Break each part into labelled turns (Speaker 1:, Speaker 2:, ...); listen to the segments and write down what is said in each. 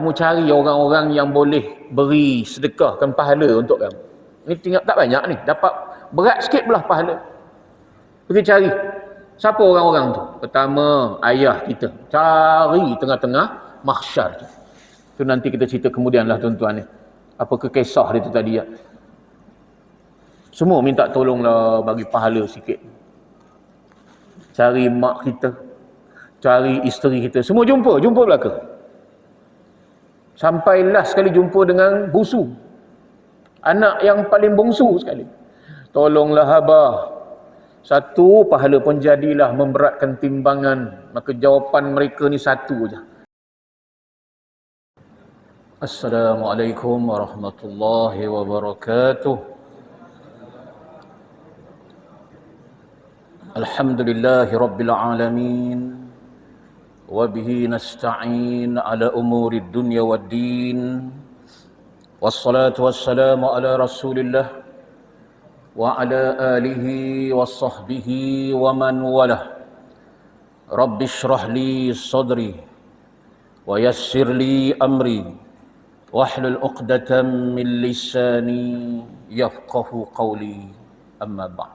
Speaker 1: Kamu cari orang-orang yang boleh beri sedekahkan pahala untuk kamu. Ni tinggal tak banyak ni, dapat berat sikit belah pahala. Pergi cari siapa orang-orang tu. Pertama, ayah kita. Cari tengah-tengah mahsyar tu. Tu nanti kita cerita kemudianlah tuan-tuan ni. Apa kisah dia tu tadi ya. Semua minta tolonglah bagi pahala sikit. Cari mak kita, cari isteri kita, semua jumpa belaka. Sampai last sekali jumpa dengan busu, anak yang paling bongsu sekali. Tolonglah abah. Satu pahala pun jadilah memberatkan timbangan. Maka jawapan mereka ni satu je. Assalamualaikum warahmatullahi wabarakatuh. Alhamdulillahi rabbil alamin. وبه نستعين على أمور الدنيا والدين والصلاة والسلام على رسول الله وعلى آله وصحبه ومن والاه رب اشرح لي صدري ويسر لي أمري واحلل عقدة من لساني يفقه قولي أما بعد.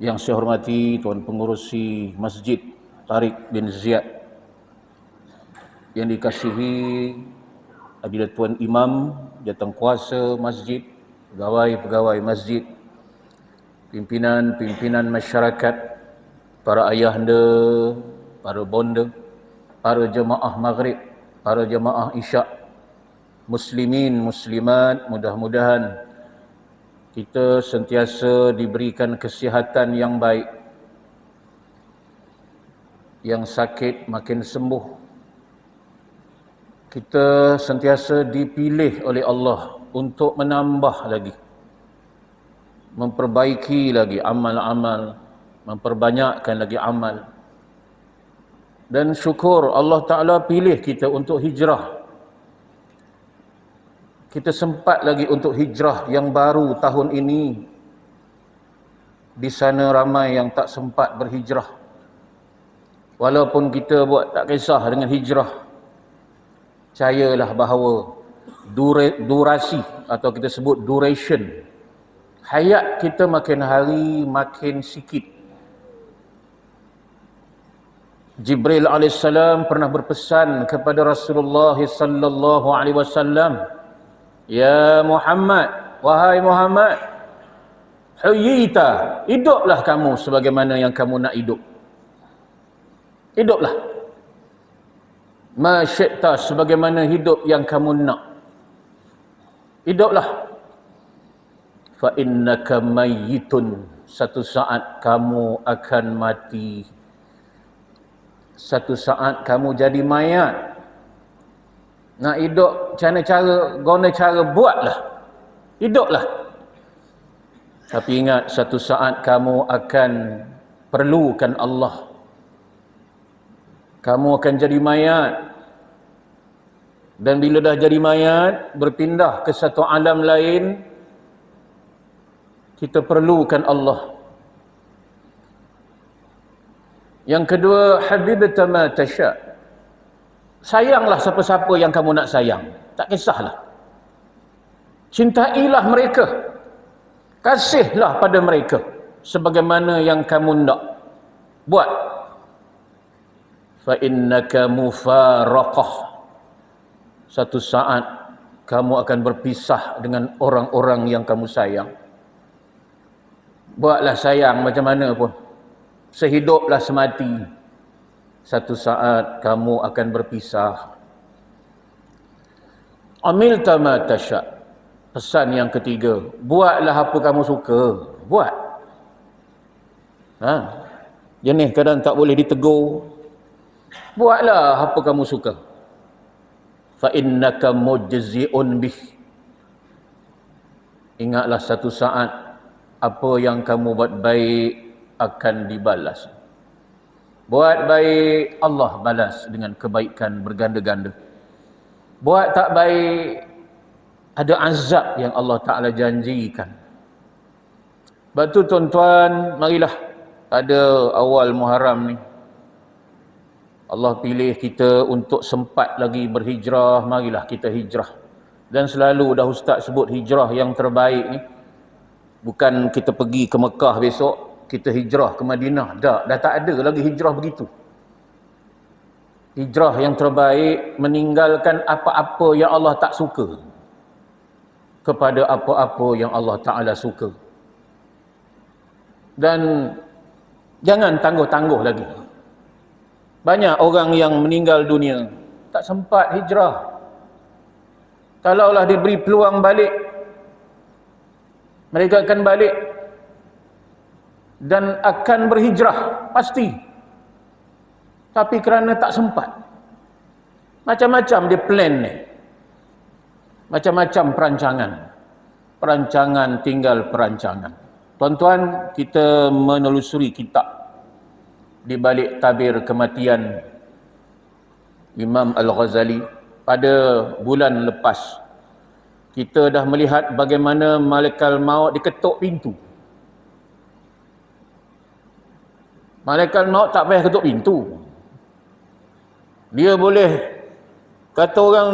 Speaker 1: Yang saya hormati Tuan Pengurusi Masjid Tariq bin Ziyad, yang dikasihi adila Tuan Imam, Jawatankuasa Masjid, pegawai-pegawai masjid, pimpinan-pimpinan masyarakat, para ayahanda, para bonda, para jemaah maghrib, para jemaah isyak, muslimin, muslimat, mudah-mudahan kita sentiasa diberikan kesihatan yang baik, yang sakit makin sembuh. Kita sentiasa dipilih oleh Allah untuk menambah lagi, memperbaiki lagi amal-amal, memperbanyakkan lagi amal. Dan syukur Allah Ta'ala pilih kita untuk hijrah. Kita sempat lagi untuk hijrah yang baru tahun ini. Di sana ramai yang tak sempat berhijrah. Walaupun kita buat tak kisah dengan hijrah, percayalah bahawa durasi atau kita sebut duration, hayat kita makin hari makin sikit. Jibril AS pernah berpesan kepada Rasulullah sallallahu alaihi wasallam, "Ya Muhammad, wahai Muhammad, huyita, hiduplah kamu sebagaimana yang kamu nak hidup. Hiduplah. Ma syi'ta, sebagaimana hidup yang kamu nak. Hiduplah. Fa innaka mayyitun, satu saat kamu akan mati. Satu saat kamu jadi mayat. Nak hidup macam mana cara buatlah. Hiduplah. Tapi ingat, satu saat kamu akan perlukan Allah. Kamu akan jadi mayat. Dan bila dah jadi mayat, berpindah ke satu alam lain, kita perlukan Allah. Yang kedua, habibta ma tasya. Sayanglah siapa-siapa yang kamu nak sayang. Tak kisahlah. Cintailah mereka. Kasihlah pada mereka sebagaimana yang kamu nak buat. Fa innaka mufaraqah, satu saat kamu akan berpisah dengan orang-orang yang kamu sayang. Buatlah sayang macam mana pun, sehiduplah semati, satu saat kamu akan berpisah. Amilta ma tasya. Pesan yang ketiga, buatlah apa kamu suka. Buat. Jenis kadang tak boleh ditegur. Buatlah apa kamu suka. Fa innaka mujzi'un bih. Ingatlah satu saat apa yang kamu buat baik akan dibalas. Buat baik, Allah balas dengan kebaikan berganda-ganda. Buat tak baik, ada azab yang Allah Ta'ala janjikan. Sebab tu tuan-tuan, marilah pada awal Muharram ni, Allah pilih kita untuk sempat lagi berhijrah, marilah kita hijrah. Dan selalu dah Ustaz sebut hijrah yang terbaik ni bukan kita pergi ke Mekah besok, kita hijrah ke Madinah. Dah tak ada lagi hijrah begitu. Hijrah yang terbaik meninggalkan apa-apa yang Allah tak suka kepada apa-apa yang Allah Ta'ala suka. Dan jangan tangguh-tangguh lagi. Banyak orang yang meninggal dunia tak sempat hijrah. Kalaulah diberi peluang balik, mereka akan balik dan akan berhijrah pasti. Tapi kerana tak sempat, macam-macam dia plan ni, macam-macam perancangan tinggal perancangan. Tuan-tuan, kita menelusuri kitab di balik tabir kematian Imam Al-Ghazali pada bulan lepas. Kita dah melihat bagaimana malaikat maut diketuk pintu. Malaikat maut tak payah ketuk pintu. Dia boleh, kata orang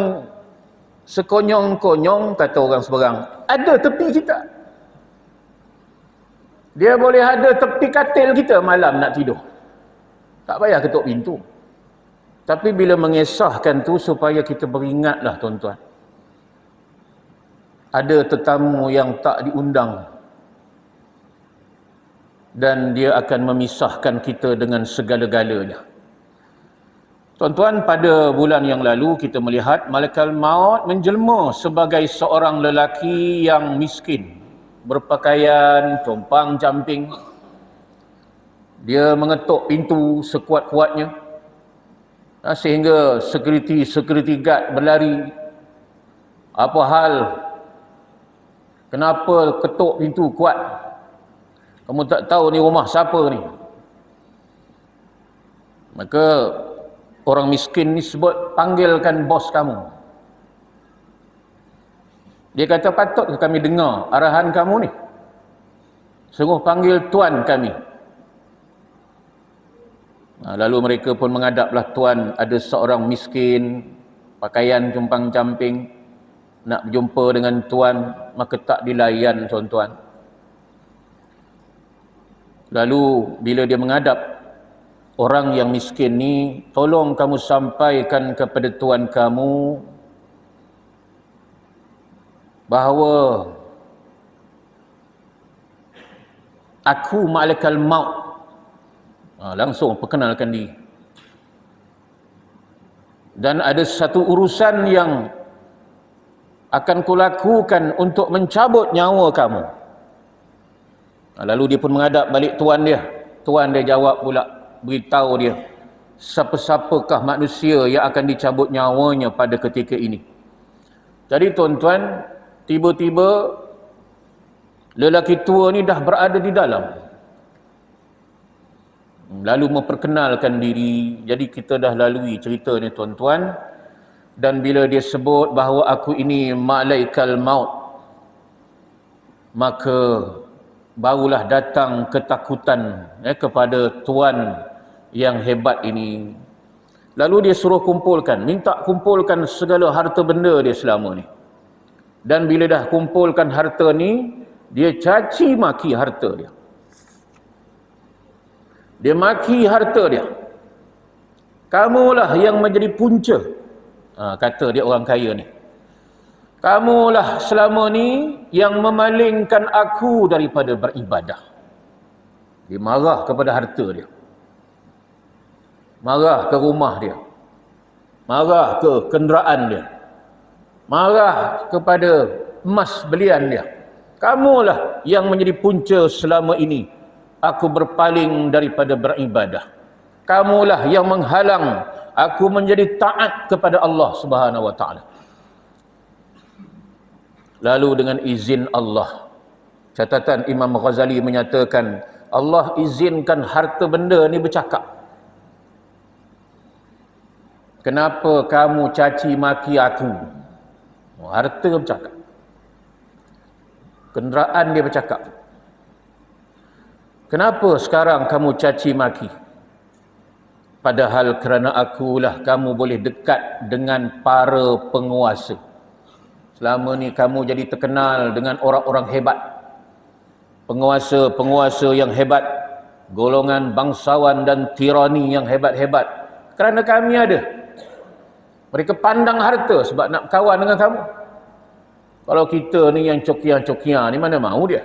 Speaker 1: sekonyong-konyong, kata orang seberang, ada tepi kita. Dia boleh ada tepi katil kita malam nak tidur. Tak payah ketuk pintu. Tapi bila mengesahkan tu supaya kita beringatlah tuan-tuan. Ada tetamu yang tak diundang. Dan dia akan memisahkan kita dengan segala-galanya. Tuan-tuan, pada bulan yang lalu kita melihat malaikat maut menjelma sebagai seorang lelaki yang miskin. Berpakaian, compang-camping. Dia mengetuk pintu sekuat-kuatnya sehingga security guard berlari. Apa hal? Kenapa ketuk pintu kuat? Kamu tak tahu ni rumah siapa ni? Maka orang miskin ni sebut, panggilkan bos kamu. Dia kata, patut kami dengar arahan kamu ni? Sungguh panggil tuan kami. Lalu mereka pun menghadaplah tuan, ada seorang miskin, pakaian compang-camping, nak berjumpa dengan tuan, maka tak dilayan tuan-tuan. Lalu bila dia menghadap orang yang miskin ni, tolong kamu sampaikan kepada tuan kamu bahawa aku malaikat maut. Langsung perkenalkan diri. Dan ada satu urusan yang akan kulakukan untuk mencabut nyawa kamu. Lalu dia pun menghadap balik tuan dia. Tuan dia jawab pula, beritahu dia, siapa-siapakah manusia yang akan dicabut nyawanya pada ketika ini. Jadi tuan-tuan, tiba-tiba lelaki tua ni dah berada di dalam. Lalu memperkenalkan diri. Jadi kita dah lalui cerita ni tuan-tuan. Dan bila dia sebut bahawa aku ini malaikat maut, maka barulah datang ketakutan kepada tuan yang hebat ini. Lalu dia suruh kumpulkan, minta kumpulkan segala harta benda dia selama ni. Dan bila dah kumpulkan harta ni, dia caci maki harta dia. Dia maki harta dia. Kamulah yang menjadi punca. Kata dia orang kaya ni. Kamulah selama ni yang memalingkan aku daripada beribadah. Dia marah kepada harta dia. Marah ke rumah dia. Marah ke kenderaan dia. Marah kepada emas belian dia. Kamulah yang menjadi punca selama ini aku berpaling daripada beribadah. Kamulah yang menghalang aku menjadi taat kepada Allah Subhanahu wa taala. Lalu dengan izin Allah, catatan Imam Ghazali menyatakan, Allah izinkan harta benda ni bercakap. Kenapa kamu caci maki aku? Harta bercakap. Kenderaan dia bercakap. Kenapa sekarang kamu caci maki? Padahal kerana akulah kamu boleh dekat dengan para penguasa. Selama ni kamu jadi terkenal dengan orang-orang hebat, penguasa-penguasa yang hebat, golongan bangsawan dan tirani yang hebat-hebat. Kerana kami ada. Mereka pandang harta sebab nak berkawan dengan kamu. Kalau kita ni yang cokia-cokia ni, mana mahu dia?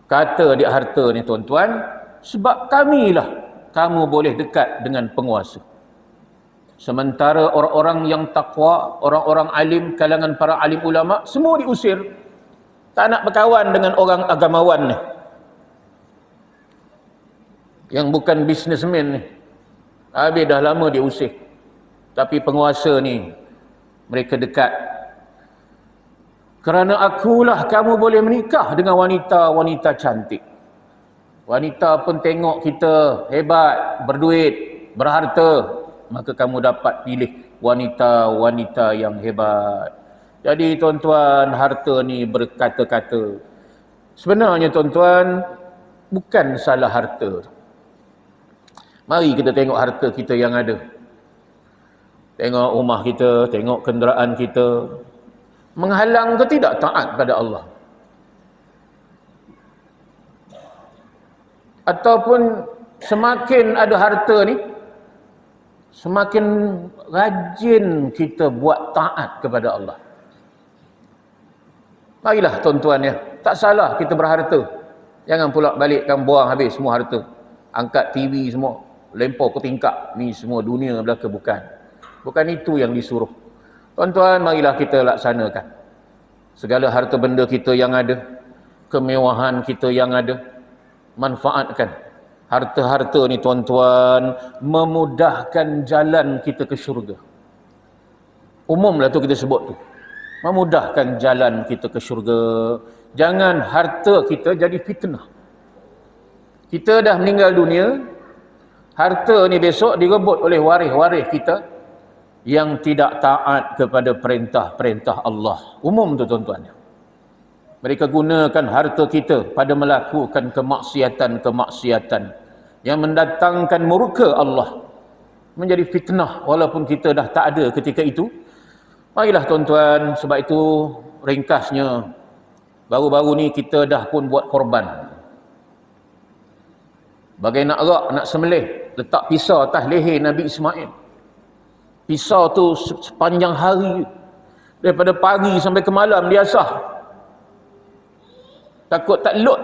Speaker 1: Kata dia harta ni tuan-tuan, sebab kamilah kamu boleh dekat dengan penguasa. Sementara orang-orang yang takwa, orang-orang alim, kalangan para alim ulama, semua diusir. Tak nak berkawan dengan orang agamawan ni, yang bukan businessman ni. Habis dah lama dia usir. Tapi penguasa ni, mereka dekat. Kerana akulah kamu boleh menikah dengan wanita-wanita cantik. Wanita pun tengok kita hebat, berduit, berharta, maka kamu dapat pilih wanita-wanita yang hebat. Jadi tuan-tuan, harta ni berkata-kata. Sebenarnya tuan-tuan, bukan salah harta. Mari kita tengok harta kita yang ada. Tengok rumah kita, tengok kenderaan kita. Menghalang ke tidak taat pada Allah? Ataupun semakin ada harta ni, semakin rajin kita buat taat kepada Allah. Marilah tuan-tuan ya, tak salah kita berharta. Jangan pula balikkan buang habis semua harta. Angkat TV semua, lempar ke tingkap. Ni semua dunia belaka, bukan. Bukan itu yang disuruh. Tuan-tuan, marilah kita laksanakan. Segala harta benda kita yang ada, kemewahan kita yang ada, manfaatkan. Harta-harta ni tuan-tuan memudahkan jalan kita ke syurga. Umumlah tu kita sebut tu, memudahkan jalan kita ke syurga. Jangan harta kita jadi fitnah. Kita dah meninggal dunia, harta ni besok direbut oleh waris-waris kita yang tidak taat kepada perintah-perintah Allah. Umum tu tuan-tuan. Mereka gunakan harta kita pada melakukan kemaksiatan-kemaksiatan yang mendatangkan murka Allah, menjadi fitnah walaupun kita dah tak ada ketika itu. Marilah tuan-tuan, sebab itu ringkasnya, baru-baru ni kita dah pun buat korban. Bagai nak rak, nak sembelih, letak pisau atas leher Nabi Ismail. Pisau tu sepanjang hari, daripada pagi sampai ke malam dia asah. Takut tak lut.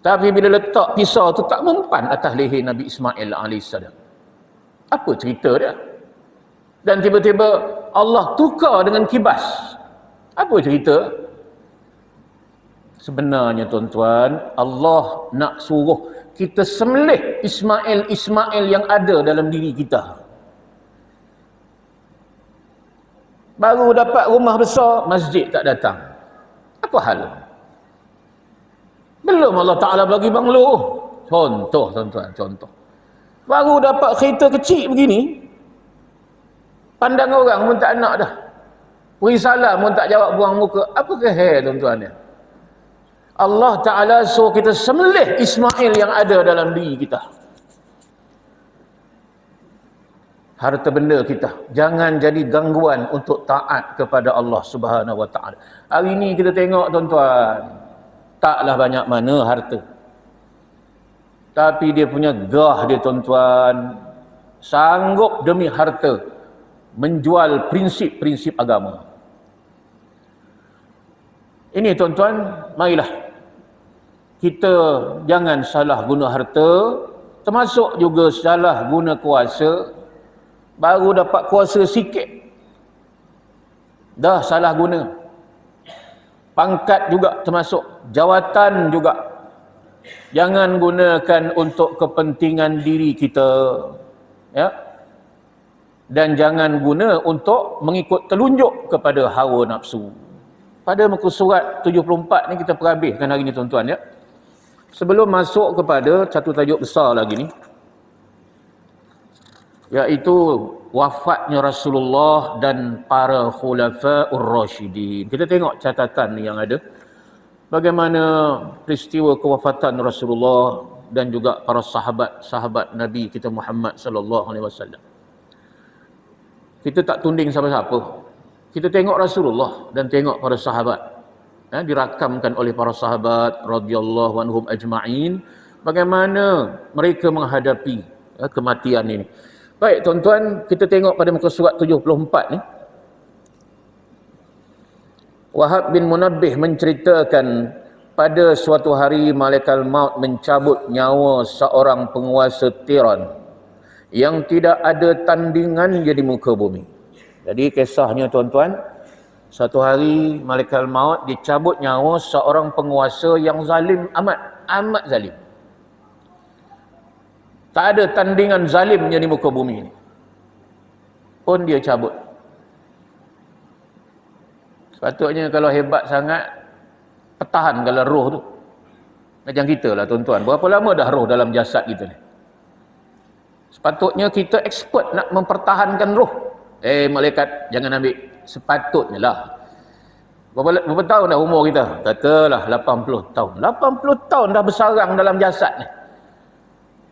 Speaker 1: Tapi bila letak pisau tu tak mempan atas leher Nabi Ismail AS. Apa cerita dia? Dan tiba-tiba Allah tukar dengan kibas. Apa cerita? Sebenarnya tuan-tuan, Allah nak suruh kita sembelih Ismail yang ada dalam diri kita. Baru dapat rumah besar, masjid tak datang. Apa hal? Belum Allah Ta'ala bagi banglo. Contoh tuan-tuan, contoh. Baru dapat kereta kecil begini, pandang orang pun tak nak dah. Beri salam pun tak jawab, buang muka. Apa kehal tuan-tuan ya? Allah Ta'ala suruh kita sembelih Ismail yang ada dalam diri kita. Harta benda kita jangan jadi gangguan untuk taat kepada Allah Subhanahu Wa Ta'ala. Hari ini kita tengok tuan-tuan, taklah banyak mana harta, tapi dia punya gah dia tuan-tuan, sanggup demi harta menjual prinsip-prinsip agama. Ini tuan-tuan, marilah kita jangan salah guna harta, termasuk juga salah guna kuasa. Baru dapat kuasa sikit, dah salah guna. Pangkat juga termasuk, jawatan juga. Jangan gunakan untuk kepentingan diri kita, ya. Dan jangan guna untuk mengikut telunjuk kepada hawa nafsu. Pada muka surat 74 ni kita perhabiskan hari ni tuan-tuan ya. Sebelum masuk kepada satu tajuk besar lagi ni, iaitu wafatnya Rasulullah dan para khulafa'ur rasyidin. Kita tengok catatan yang ada. Bagaimana peristiwa kewafatan Rasulullah dan juga para sahabat Nabi kita Muhammad sallallahu alaihi wasallam. Kita tak tunding siapa-siapa. Kita tengok Rasulullah dan tengok para sahabat. Dirakamkan oleh para sahabat radhiyallahu anhum ajma'in bagaimana mereka menghadapi kematian ini. Baik tuan-tuan, kita tengok pada muka surat 74 ni. Wahab bin Munabbih menceritakan pada suatu hari malaikat maut mencabut nyawa seorang penguasa tiran yang tidak ada tandingannya di muka bumi. Jadi kisahnya tuan-tuan, satu hari malaikat maut dicabut nyawa seorang penguasa yang zalim, amat zalim. Tak ada tandingan zalimnya di muka bumi ini. Pun dia cabut. Sepatutnya kalau hebat sangat, pertahankanlah roh tu. Macam kita lah tuan-tuan. Berapa lama dah roh dalam jasad kita ni? Sepatutnya kita expert nak mempertahankan roh. Malaikat jangan ambil. Sepatutnya lah. Berapa tahun dah umur kita? Katalah 80 tahun. 80 tahun dah bersarang dalam jasad ni.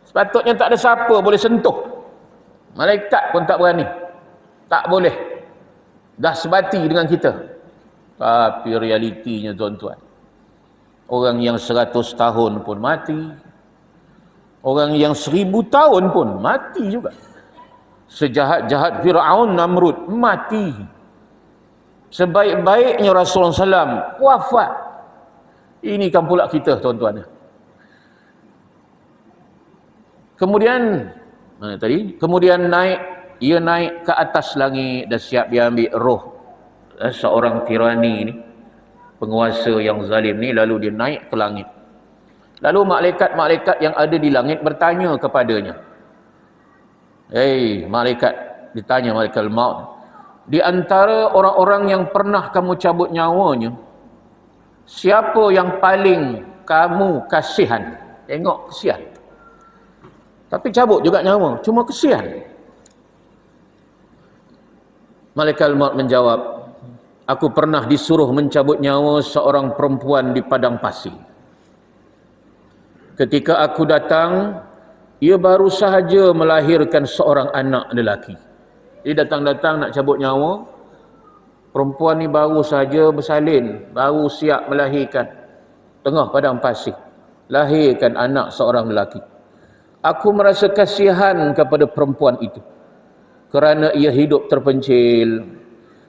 Speaker 1: Sepatutnya tak ada siapa boleh sentuh. Malaikat pun tak berani. Tak boleh. Dah sebati dengan kita. Tapi realitinya tuan-tuan, orang yang 100 tahun pun mati. Orang yang 1000 tahun pun mati juga. Sejahat-jahat Fir'aun Namrud mati. Sebaik-baiknya Rasulullah SAW wafat. Ini kan pula kita tuan-tuan. Kemudian kemudian ia naik ke atas langit dan siap dia ambil roh seorang tirani ni, penguasa yang zalim ni, lalu dia naik ke langit. Lalu malaikat-malaikat yang ada di langit bertanya kepadanya. Malaikat, ditanya malaikat maut, di antara orang-orang yang pernah kamu cabut nyawanya, siapa yang paling kamu kasihan? Tengok, kesian. Tapi cabut juga nyawa, cuma kesian. Malaikat maut menjawab, aku pernah disuruh mencabut nyawa seorang perempuan di padang pasir. Ketika aku datang, ia baru sahaja melahirkan seorang anak lelaki. Dia datang-datang nak cabut nyawa. Perempuan ni baru sahaja bersalin, baru siap melahirkan. Tengah padang pasir, lahirkan anak seorang lelaki. Aku merasa kasihan kepada perempuan itu kerana ia hidup terpencil,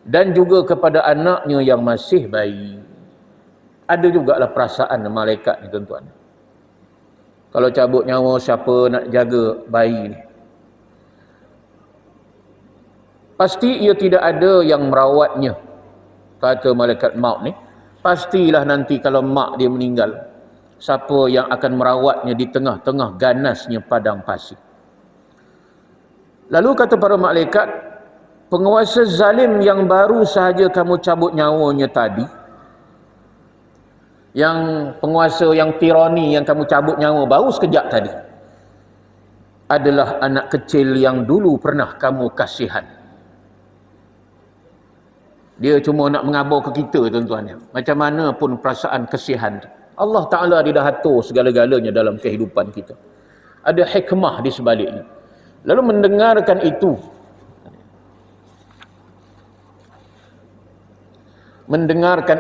Speaker 1: dan juga kepada anaknya yang masih bayi. Ada jugalah perasaan malaikat ni tuan-tuan. Kalau cabut nyawa, siapa nak jaga bayi ni? Pasti ia tidak ada yang merawatnya, kata malaikat maut ni. Pastilah nanti kalau mak dia meninggal, siapa yang akan merawatnya di tengah-tengah ganasnya padang pasir? Lalu kata para malaikat, penguasa zalim yang baru sahaja kamu cabut nyawanya tadi, yang penguasa yang tirani yang kamu cabut nyawa baru sekejap tadi, adalah anak kecil yang dulu pernah kamu kasihan. Dia cuma nak mengabar ke kita tuan-tuan. Macam mana pun perasaan kasihan tu, Allah Ta'ala dia dah atur segala-galanya dalam kehidupan kita. Ada hikmah di sebaliknya. Lalu mendengarkan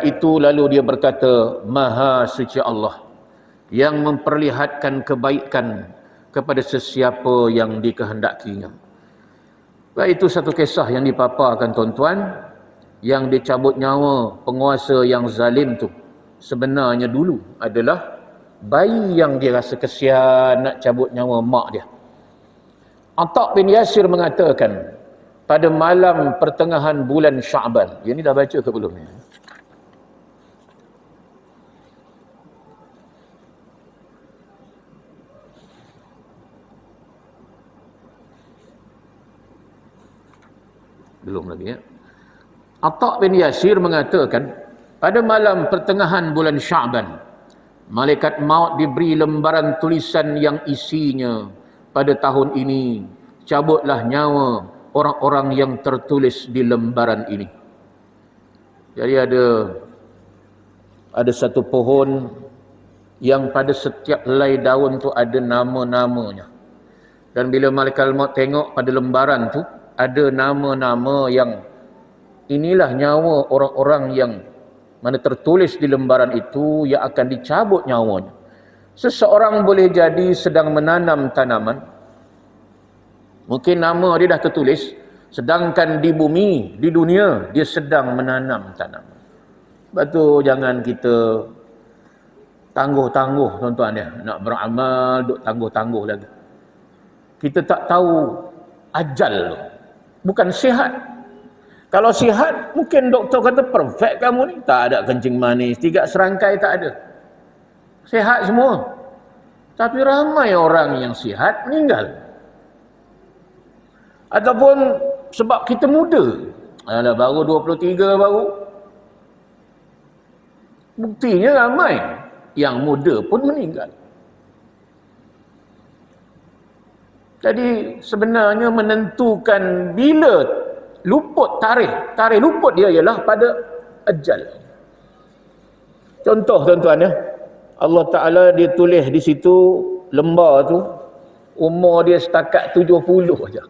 Speaker 1: itu, lalu dia berkata, Maha suci Allah yang memperlihatkan kebaikan kepada sesiapa yang dikehendakinya. Baik, itu satu kisah yang dipaparkan tuan-tuan, yang dicabut nyawa penguasa yang zalim tu sebenarnya dulu adalah bayi yang dia rasa kesian nak cabut nyawa mak dia. Atha bin Yasir mengatakan, pada malam pertengahan bulan Sya'ban. Yang ni dah baca ke belum ni? Belum lagi ya. Atha bin Yasir mengatakan, pada malam pertengahan bulan Sya'ban, malaikat maut diberi lembaran tulisan yang isinya, pada tahun ini cabutlah nyawa orang-orang yang tertulis di lembaran ini. Jadi ada satu pohon yang pada setiap helai daun tu ada nama-namanya. Dan bila malaikat maut tengok pada lembaran tu, ada nama-nama yang inilah nyawa orang-orang yang mana tertulis di lembaran itu yang akan dicabut nyawanya. Seseorang boleh jadi sedang menanam tanaman, mungkin nama dia dah tertulis, sedangkan di bumi, di dunia, dia sedang menanam tanaman. Sebab tu jangan kita tangguh-tangguh tuan-tuan ya, nak beramal duk tangguh-tangguh lagi. Kita tak tahu ajal tu. Bukan sihat. Kalau sihat, mungkin doktor kata perfect kamu ni. Tak ada kencing manis, 3 serangkai tak ada. Sihat semua. Tapi ramai orang yang sihat meninggal. Ataupun sebab kita muda. Alah, baru 23 baru. Buktinya ramai yang muda pun meninggal. Jadi sebenarnya menentukan bila luput tarikh luput dia ialah pada ajal. Contoh tuan-tuan ya, Allah Ta'ala dia tulis di situ lembar tu umur dia setakat 70 aja.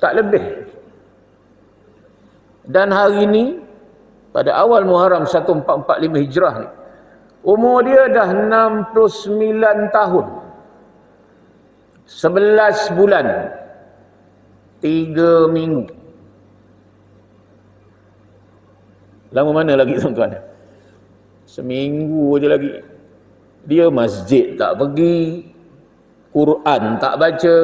Speaker 1: Tak lebih. Dan hari ini pada awal Muharram 1445 Hijrah ni, umur dia dah 69 tahun. 11 bulan 3 minggu. Lama mana lagi tuan-tuan? Seminggu je lagi. Dia masjid tak pergi, Quran tak baca,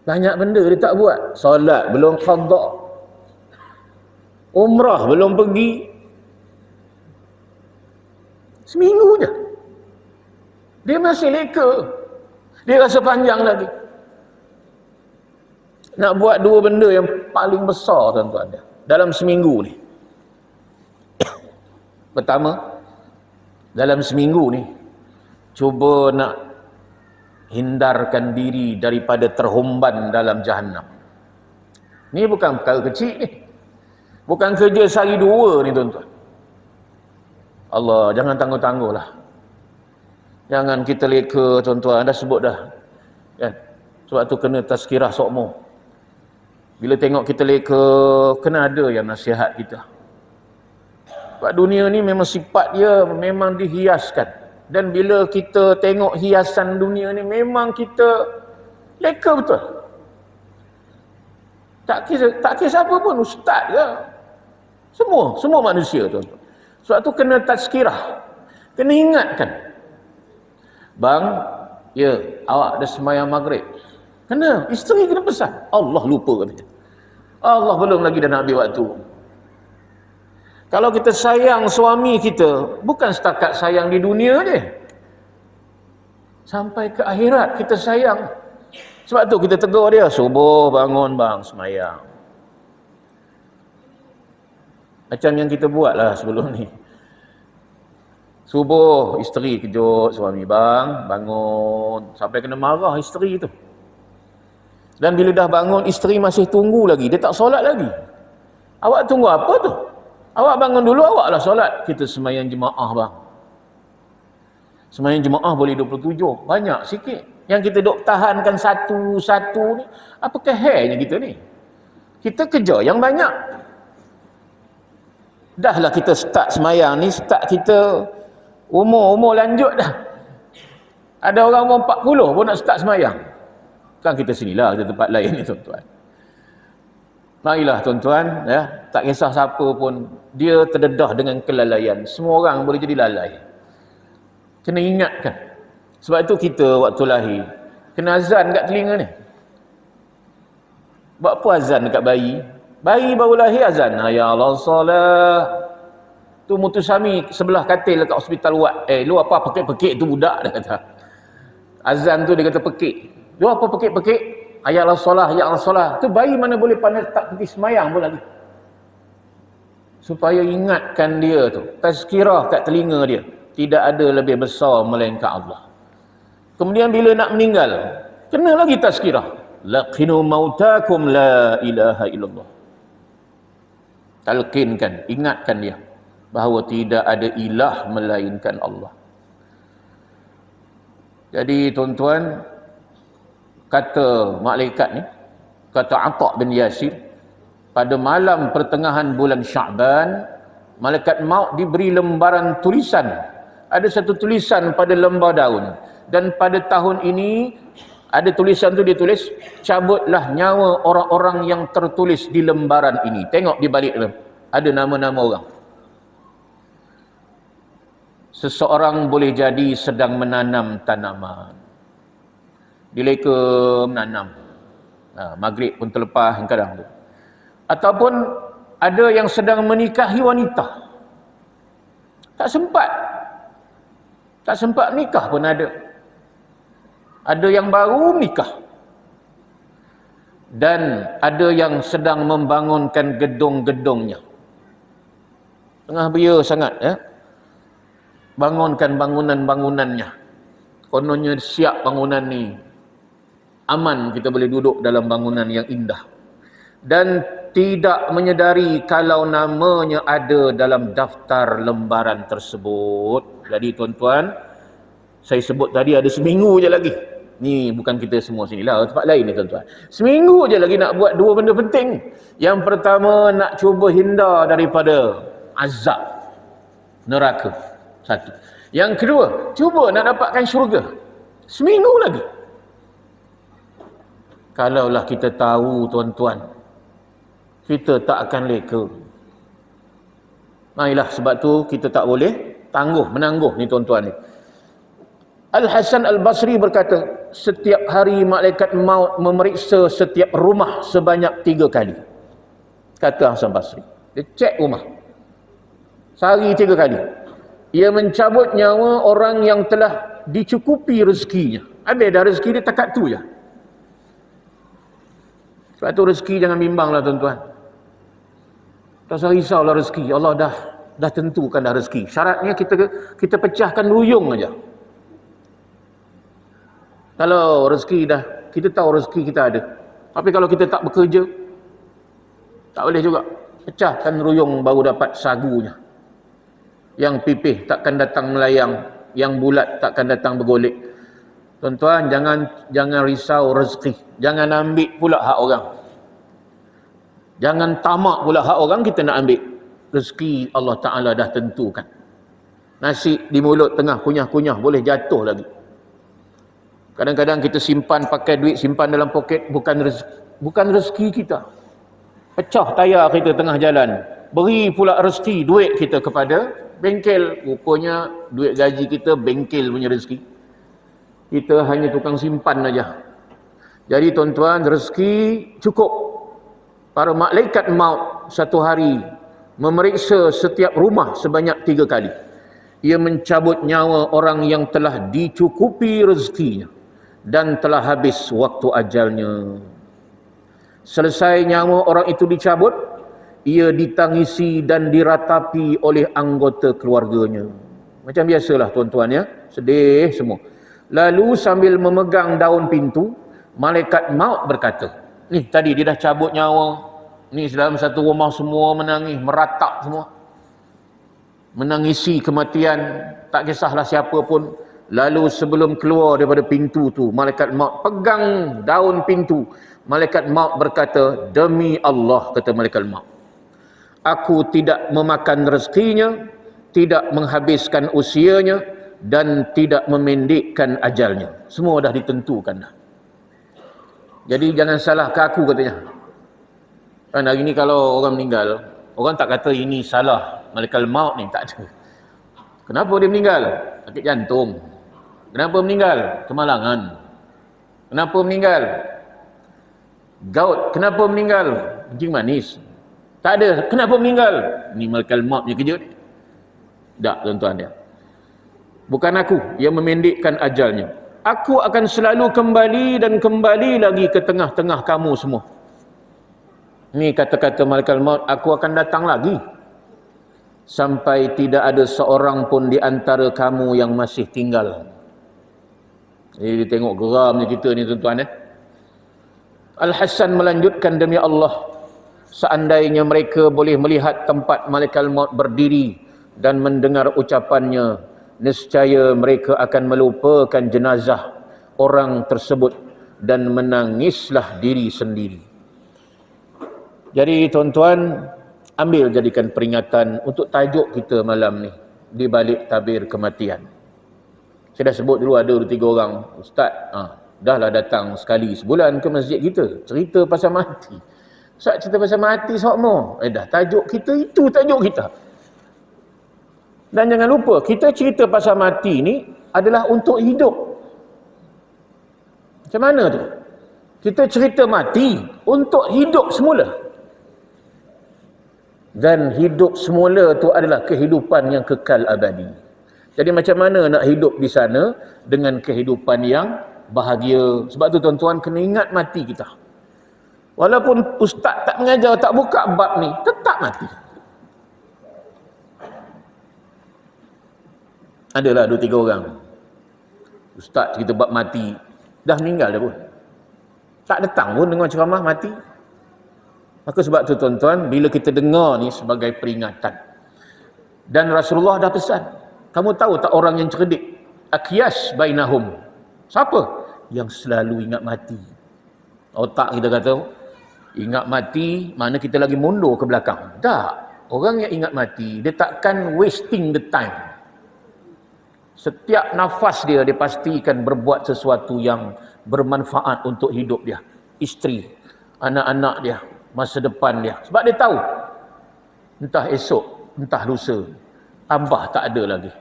Speaker 1: banyak benda dia tak buat. Solat belum qada, umrah belum pergi. Seminggu je dia masih leka. Dia rasa panjang lagi. Nak buat 2 benda yang paling besar tuan-tuan dalam seminggu ni. Pertama, dalam seminggu ni cuba nak hindarkan diri daripada terhumban dalam jahannam. Ni bukan perkara kecil ni. Bukan kerja sehari 2 ni tuan-tuan. Allah, jangan tangguh-tangguh lah. Jangan kita leka tuan-tuan. Dah sebut dah kan? Sebab tu kena tazkirah sokmo. Bila tengok kita leka, kena ada yang nasihat kita. Sebab dunia ni memang sifat dia memang dihiaskan. Dan bila kita tengok hiasan dunia ni, memang kita leka betul. Tak kisah apa pun, ustaz ke, semua manusia tuan-tuan. Sebab tu kena tazkirah, kena ingatkan. Bang, ya, awak dah sembahyang maghrib. Kena, isteri kena pesan. Allah lupa kata. Allah belum lagi dah nak ambil waktu. Kalau kita sayang suami kita, bukan setakat sayang di dunia je. Sampai ke akhirat kita sayang. Sebab tu kita tegur dia, subuh bangun bang, sembahyang. Macam yang kita buat lah sebelum ni. Subuh, isteri kejut suami, bang, bangun. Sampai kena marah isteri tu. Dan bila dah bangun, isteri masih tunggu lagi. Dia tak solat lagi. Awak tunggu apa tu? Awak bangun dulu, awaklah solat. Kita sembahyang jemaah bang. Sembahyang jemaah boleh 27. Banyak sikit. Yang kita duk tahankan satu-satu ni, apakah hairnya kita ni? Kita kerja yang banyak. Dahlah kita start sembahyang ni, start kita umur lanjut dah. Ada orang umur 40 pun nak start sembahyang. Kan kita sinilah, kita tempat lain ni tuan-tuan. Marilah tuan-tuan, ya, tak kisah siapa pun, dia terdedah dengan kelalaian. Semua orang boleh jadi lalai. Kena ingatkan. Sebab itu kita waktu lahir, kena azan kat telinga ni. Buat apa azan dekat bayi? Bayi baru lahir azan. Ya Allah salah. Tu Mutusami sebelah katil dekat hospital Wat. Lu apa pekik-pekik tu budak dia kata. Azan tu dia kata pekik. Lu apa pekik-pekik? Ya Allah salah, ya Allah salah. Tu bayi mana boleh pandai tak pergi semayang pun lagi. Supaya ingatkan dia tu. Tazkirah kat telinga dia. Tidak ada lebih besar melainkan Allah. Kemudian bila nak meninggal, kena lagi tazkirah. Laqinu mautakum la ilaha illallah. talqinkan, ingatkan dia bahawa tidak ada ilah melainkan Allah. Jadi tuan-tuan, kata malaikat ni, kata Atha bin Yasir, pada malam pertengahan bulan Sya'ban, malaikat maut diberi lembaran tulisan. Ada satu tulisan pada lembar daun, dan pada tahun ini ada tulisan tu ditulis, cabutlah nyawa orang-orang yang tertulis di lembaran ini. Tengok di balik tu ada nama-nama orang. Seseorang boleh jadi sedang menanam tanaman, dileka menanam, maghrib pun terlepas kadang tu. Ataupun ada yang sedang menikahi wanita, tak sempat nikah pun ada. Ada yang baru nikah, dan ada yang sedang membangunkan gedung-gedungnya. Tengah beria sangat ya, bangunkan bangunan-bangunannya. Kononnya siap bangunan ni, aman, kita boleh duduk dalam bangunan yang indah, dan tidak menyedari kalau namanya ada dalam daftar lembaran tersebut. Jadi tuan-tuan, saya sebut tadi ada seminggu je lagi. Ni bukan kita semua sini lah, tempat lain ni tuan-tuan. Seminggu je lagi nak buat dua benda penting. Yang pertama, nak cuba hindar daripada azab neraka. Satu. Yang kedua, cuba nak dapatkan syurga. Seminggu lagi. Kalaulah kita tahu tuan-tuan, kita tak akan leka. Marilah, sebab tu kita tak boleh menangguh ni tuan-tuan ni. Al-Hasan Al-Basri berkata, setiap hari malaikat maut memeriksa setiap rumah sebanyak 3 kali. Kata Hasan Basri, dia cek rumah sehari 3 kali. Ia mencabut nyawa orang yang telah dicukupi rezekinya. Habis dah rezeki dia takat tu je. Sebab tu rezeki jangan bimbanglah tuan-tuan. Tak usah risaulah rezeki. Allah dah tentukan dah rezeki. Syaratnya kita pecahkan ruyung aja. Kalau rezeki dah, kita tahu rezeki kita ada. Tapi kalau kita tak bekerja, tak boleh juga. Pecahkan ruyung baru dapat sagunya. Yang pipih takkan datang melayang, yang bulat takkan datang bergolek. Tuan-tuan, jangan risau rezeki. Jangan ambil pula hak orang. Jangan tamak pula hak orang kita nak ambil. Rezeki Allah Ta'ala dah tentukan. Nasi di mulut tengah kunyah-kunyah, boleh jatuh lagi. Kadang-kadang kita simpan pakai duit, simpan dalam poket, bukan rezeki kita. Pecah tayar kita tengah jalan. Beri pula rezeki, duit kita kepada bengkel. Rupanya duit gaji kita bengkel punya rezeki. Kita hanya tukang simpan aja. Jadi tuan-tuan, rezeki cukup. Para malaikat maut satu hari memeriksa setiap rumah sebanyak 3 kali. Ia mencabut nyawa orang yang telah dicukupi rezekinya dan telah habis waktu ajalnya. Selesai nyawa orang itu dicabut, ia ditangisi dan diratapi oleh anggota keluarganya. Macam biasalah tuan-tuan ya, sedih semua. Lalu sambil memegang daun pintu, malaikat maut berkata, ni tadi dia dah cabut nyawa, ni dalam satu rumah semua menangis, meratap semua, menangisi kematian, tak kisahlah siapa pun. Lalu sebelum keluar daripada pintu tu, malaikat maut pegang daun pintu. Malaikat maut berkata, demi Allah, kata malaikat maut, aku tidak memakan rezekinya, tidak menghabiskan usianya, dan tidak memendekkan ajalnya. Semua dah ditentukan dah. Jadi jangan salah ke aku, katanya. Kan hari ni kalau orang meninggal, orang tak kata ini salah malaikat maut ni, tak ada. Kenapa dia meninggal? Sakit jantung. Kenapa meninggal? Kemalangan. Kenapa meninggal? Gout. Kenapa meninggal? Kencing manis. Tak ada. Kenapa meninggal? Ni malaikat maut punya kerja. Tak, tuan-tuan dia. Bukan aku yang memendekkan ajalnya. Aku akan selalu kembali dan kembali lagi ke tengah-tengah kamu semua. Ni kata-kata malaikat maut, aku akan datang lagi. Sampai tidak ada seorang pun di antara kamu yang masih tinggal. Jadi tengok geramnya kita ni tuan-tuan. Al-Hasan melanjutkan, demi Allah, Seandainya mereka boleh melihat tempat malaikat maut berdiri dan mendengar ucapannya, nescaya mereka akan melupakan jenazah orang tersebut dan menangislah diri sendiri. Jadi tuan-tuan, ambil jadikan peringatan untuk tajuk kita malam ni, di balik tabir kematian. Saya dah sebut dulu ada 2-3 orang, ustaz, dah lah datang sekali sebulan ke masjid kita, cerita pasal mati. Ustaz cerita pasal mati sokmo. Dah tajuk kita itu, tajuk kita. Dan jangan lupa, kita cerita pasal mati ni adalah untuk hidup. Macam mana tu? Kita cerita mati untuk hidup semula. Dan hidup semula tu adalah kehidupan yang kekal abadi. Jadi macam mana nak hidup di sana dengan kehidupan yang bahagia? Sebab tu tuan-tuan kena ingat mati kita. Walaupun ustaz tak mengajar, tak buka bab ni, tetap mati. Adalah 2-3 orang. Ustaz cerita bab mati, dah meninggal dah pun. Tak datang pun dengar ceramah mati. Maka sebab tu tuan-tuan, bila kita dengar ni sebagai peringatan. Dan Rasulullah dah pesan. Kamu tahu tak orang yang cerdik? Akyas bainahum. Siapa? Yang selalu ingat mati. Otak kita kata, ingat mati, mana kita lagi mundur ke belakang. Tak. Orang yang ingat mati, dia takkan wasting the time. Setiap nafas dia pastikan berbuat sesuatu yang bermanfaat untuk hidup dia. Isteri, anak-anak dia, masa depan dia. Sebab dia tahu, entah esok, entah lusa, abah tak ada lagi,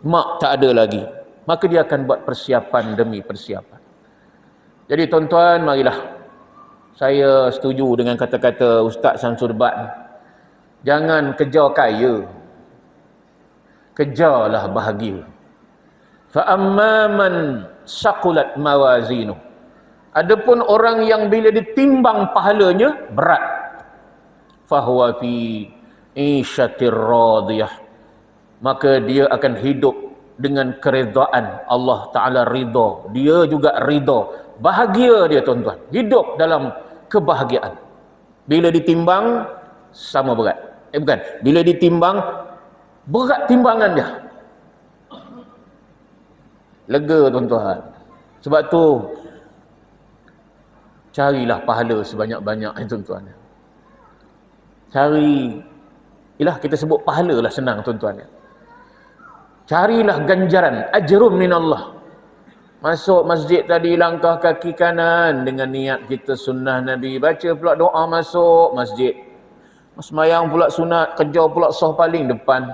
Speaker 1: mak tak ada lagi. Maka dia akan buat persiapan demi persiapan. Jadi tuan-tuan, marilah. Saya setuju dengan kata-kata Ustaz Samsul Bat. Jangan kejar kaya, kejarlah bahagia. Fa amman saqulat mawazinu. Adapun orang yang bila ditimbang pahalanya berat, fahuwa fi isyatir radiyah, maka dia akan hidup dengan keredaan Allah Ta'ala. Ridha, dia juga ridha, bahagia dia tuan-tuan, hidup dalam kebahagiaan. Bila ditimbang sama berat, bukan, bila ditimbang berat timbangan dia, lega tuan-tuan. Sebab tu carilah pahala sebanyak-banyak tuan-tuan. Cari, kita sebut pahala lah senang tuan-tuan. Carilah ganjaran, ajrum minallah. Masuk masjid tadi, langkah kaki kanan dengan niat kita sunnah Nabi, baca pula doa masuk masjid, sembahyang pula sunat, kejar pula saf paling depan.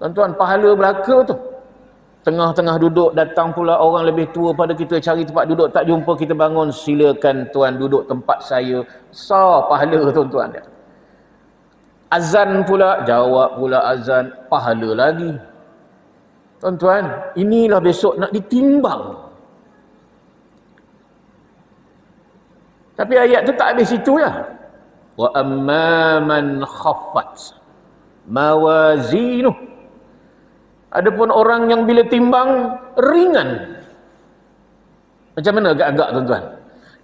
Speaker 1: Tuan-tuan, pahala belaka tu. Tengah-tengah duduk, datang pula orang lebih tua pada kita, cari tempat duduk, tak jumpa, kita bangun, silakan tuan duduk tempat saya. Sah pahala tuan-tuan. Azan pula, jawab pula azan, pahala lagi. Tuan-tuan, inilah besok nak ditimbang. Tapi ayat tu tak habis situ ya. Wa amma man khaffat mawazinuh. Adapun orang yang bila timbang ringan. Macam mana agak-agak tuan-tuan?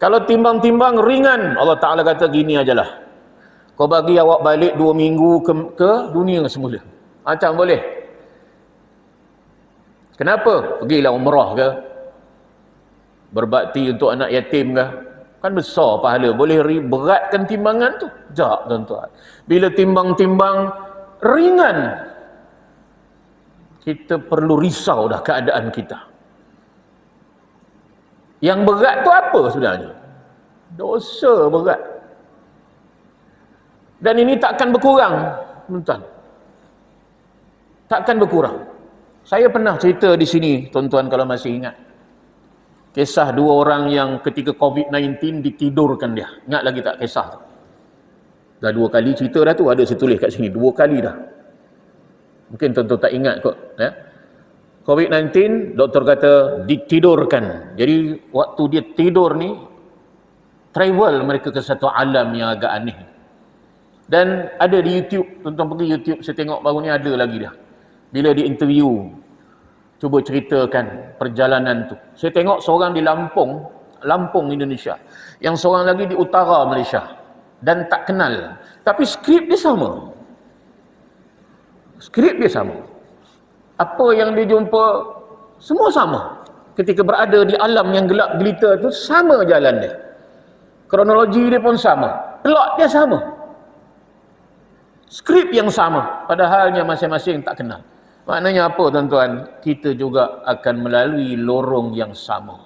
Speaker 1: Kalau timbang-timbang ringan, Allah Ta'ala kata gini ajalah, kau bagi awak balik 2 minggu ke dunia semula. Macam boleh? Kenapa? Pergilah umrah ke, berbakti untuk anak yatim ke, kan besar pahala. Boleh beratkan timbangan tu? Tak tuan-tuan. Bila timbang-timbang ringan, kita perlu risau dah keadaan kita. Yang berat tu apa sebenarnya? Dosa berat. Dan ini takkan berkurang, tuan-tuan. Takkan berkurang. Saya pernah cerita di sini, tuan-tuan kalau masih ingat. Kisah 2 orang yang ketika COVID-19 ditidurkan dia. Ingat lagi tak kisah tu? Dah 2 kali cerita dah tu, ada saya tulis kat sini. 2 kali dah. Mungkin tuan-tuan tak ingat kot. Ya? COVID-19, doktor kata ditidurkan. Jadi waktu dia tidur ni, travel mereka ke satu alam yang agak aneh. Dan ada di YouTube, tuan-tuan pergi YouTube, saya tengok baru ni ada lagi dah. Bila di interview, cuba ceritakan perjalanan tu. Saya tengok seorang di Lampung, Lampung, Indonesia. Yang seorang lagi di utara Malaysia. Dan tak kenal. Tapi skrip dia sama. Skrip dia sama. Apa yang dia jumpa, semua sama. Ketika berada di alam yang gelap gelita tu, sama jalan dia. Kronologi dia pun sama. Plot dia sama. Skrip yang sama. Padahalnya masing-masing tak kenal. Maknanya apa tuan-tuan? Kita juga akan melalui lorong yang sama.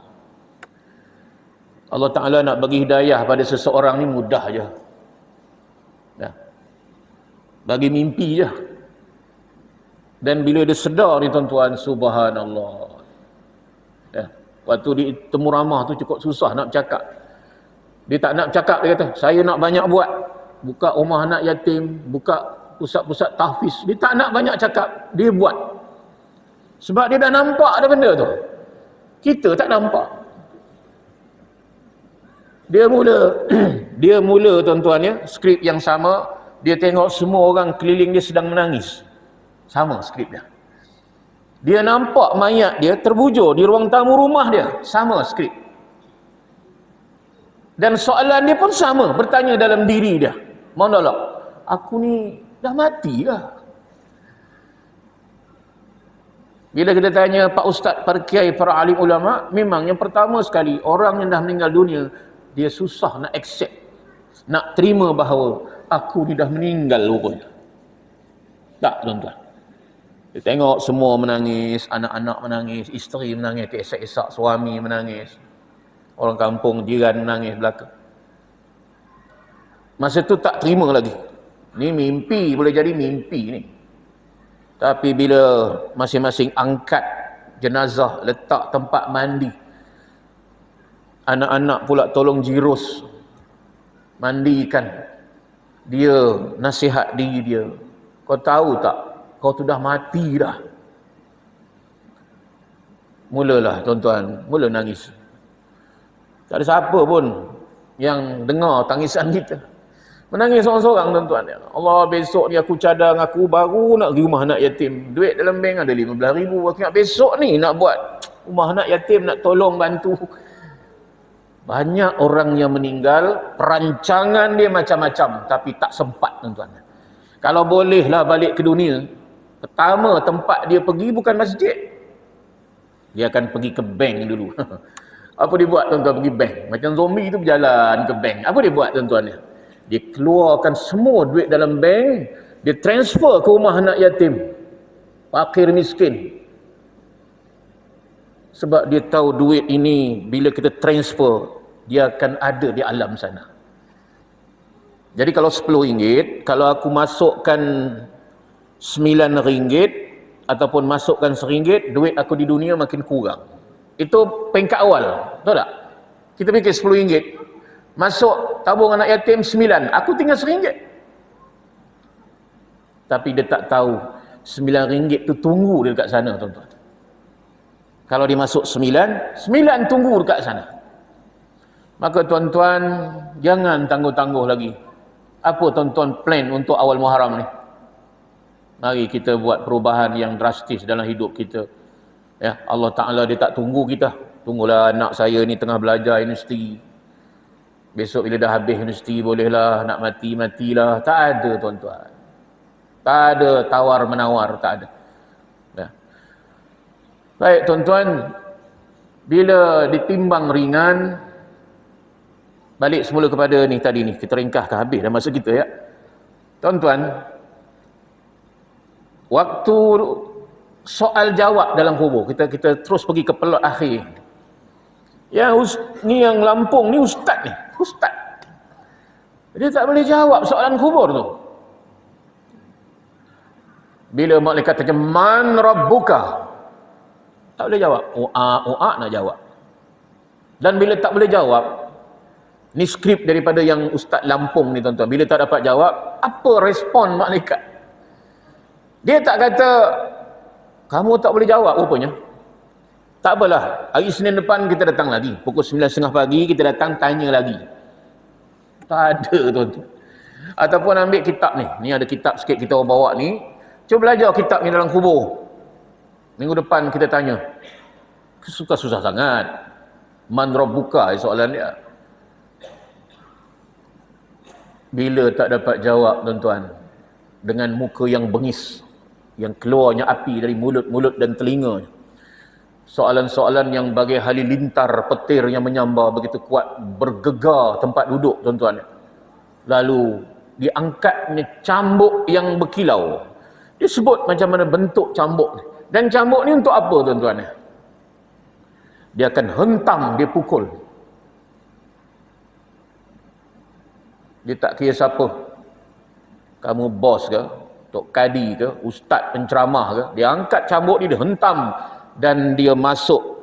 Speaker 1: Allah Ta'ala nak bagi hidayah pada seseorang ni mudah je. Ya. Bagi mimpi je. Dan bila dia sedar ni tuan-tuan, subhanallah. Ya. Waktu di temu ramah tu cukup susah nak bercakap. Dia tak nak bercakap, dia kata, saya nak banyak buat. Buka rumah anak yatim, buka pusat-pusat tahfiz. Dia tak nak banyak cakap, dia buat. Sebab dia dah nampak ada benda tu. Kita tak nampak. Dia mula tuan-tuan ya, skrip yang sama. Dia tengok semua orang keliling dia sedang menangis. Sama skrip dia. Dia nampak mayat dia terbujur di ruang tamu rumah dia. Sama skrip. Dan soalan dia pun sama, bertanya dalam diri dia. Monolog. Aku ni dah mati lah. Bila kita tanya Pak Ustaz, para kiai, para alim ulama, memang yang pertama sekali, orang yang dah meninggal dunia, dia susah nak accept, nak terima bahawa aku ni dah meninggal rupanya. Tak tuan-tuan. Dia tengok semua menangis, anak-anak menangis, isteri menangis, teresak-esak, suami menangis, orang kampung, jiran menangis belakang. Masa tu tak terima lagi. Ni mimpi, boleh jadi mimpi ni. Tapi bila masing-masing angkat jenazah, letak tempat mandi, anak-anak pula tolong jirus, mandikan, dia nasihat diri dia, kau tahu tak, kau tu dah mati dah. Mulalah tuan-tuan, mula nangis. Tak ada siapa pun yang dengar tangisan kita. Menangis seorang-seorang tuan-tuan. Allah, besok ni aku cadang, aku baru nak pergi rumah anak yatim. Duit dalam bank ada 15,000. Aku nak besok ni nak buat rumah anak yatim, nak tolong bantu. Banyak orang yang meninggal, perancangan dia macam-macam, tapi tak sempat tuan-tuan. Kalau bolehlah balik ke dunia, pertama tempat dia pergi bukan masjid. Dia akan pergi ke bank dulu. Apa dia buat tuan-tuan? Pergi bank. Macam zombie tu berjalan ke bank. Apa dia buat tuan-tuan? Dia keluarkan semua duit dalam bank, dia transfer ke rumah anak yatim, fakir miskin. Sebab dia tahu duit ini bila kita transfer, dia akan ada di alam sana. Jadi kalau RM10, kalau aku masukkan RM9 ataupun masukkan RM1, duit aku di dunia makin kurang. Itu peringkat awal, tahu tak? Kita fikir RM10, masuk tabung anak yatim 9, aku tinggal RM1. Tapi dia tak tahu RM9 tu tunggu dia dekat sana tuan-tuan. Kalau dia masuk 9 tunggu dekat sana. Maka tuan-tuan, jangan tangguh-tangguh lagi. Apa tuan-tuan plan untuk awal Muharram ni? Mari kita buat perubahan yang drastis dalam hidup kita. Ya, Allah Ta'ala dia tak tunggu kita. Tunggulah anak saya ni tengah belajar universiti. Besok bila dah habis universiti bolehlah, nak mati-matilah. Tak ada tuan-tuan. Tak ada tawar-menawar, tak ada. Ya. Baik tuan-tuan, bila ditimbang ringan, balik semula kepada ni tadi ni, kita ringkaskan habis dah masa kita ya. Tuan-tuan, waktu soal jawab dalam kubur, kita terus pergi ke pelot akhir. Ni yang Lampung ni ustaz ni, ustaz. Dia tak boleh jawab soalan kubur tu. Bila malaikat tanya man rabbuka, tak boleh jawab. Nak jawab. Dan bila tak boleh jawab, ni skrip daripada yang ustaz Lampung ni tuan-tuan. Bila tak dapat jawab, apa respon malaikat? Dia tak kata kamu tak boleh jawab rupanya. Tak apalah, hari Senin depan kita datang lagi. Pukul 9.30 pagi kita datang tanya lagi. Tak ada tuan-tuan. Ataupun ambil kitab ni. Ni ada kitab sikit kita bawa ni. Cuba belajar kitab ni dalam kubur. Minggu depan kita tanya. Susah sangat. Man rabbuka soalan dia. Bila tak dapat jawab tuan-tuan, dengan muka yang bengis, yang keluarnya api dari mulut dan telinga, soalan-soalan yang bagai halilintar petir yang menyambar begitu kuat, bergegar tempat duduk tuan-tuan. Lalu diangkatnya cambuk yang berkilau. Dia sebut macam mana bentuk cambuk ni. Dan cambuk ni untuk apa tuan-tuan? Dia akan hentam, dia pukul. Dia tak kira siapa. Kamu bos ke, tok kadi ke, ustaz penceramah ke, dia angkat cambuk dia hentam dan dia masuk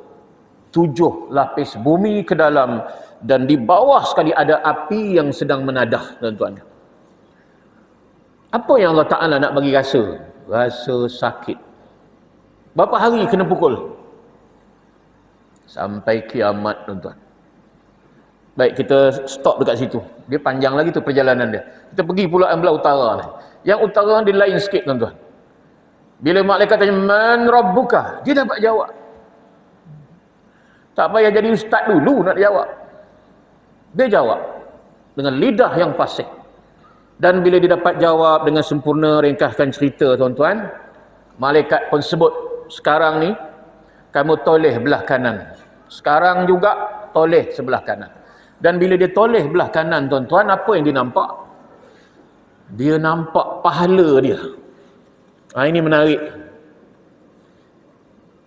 Speaker 1: 7 lapis bumi ke dalam, dan di bawah sekali ada api yang sedang menadah tuan-tuan. Apa yang Allah Ta'ala nak bagi rasa? Rasa sakit. Berapa hari kena pukul? Sampai kiamat tuan-tuan. Baik, kita stop dekat situ. Dia panjang lagi tu perjalanan dia. Kita pergi pula belah utara ni. Yang utara dia lain sikit tuan-tuan. Bila malaikat tanya, man rabbuka? Dia dapat jawab. Tak payah jadi ustaz dulu nak jawab. Dia jawab dengan lidah yang fasih. Dan bila dia dapat jawab dengan sempurna, ringkaskan cerita tuan-tuan, malaikat pun sebut, sekarang ni kamu toleh belah kanan. Sekarang juga toleh sebelah kanan. Dan bila dia toleh belah kanan tuan-tuan, apa yang dia nampak? Dia nampak pahala dia. Ini menarik.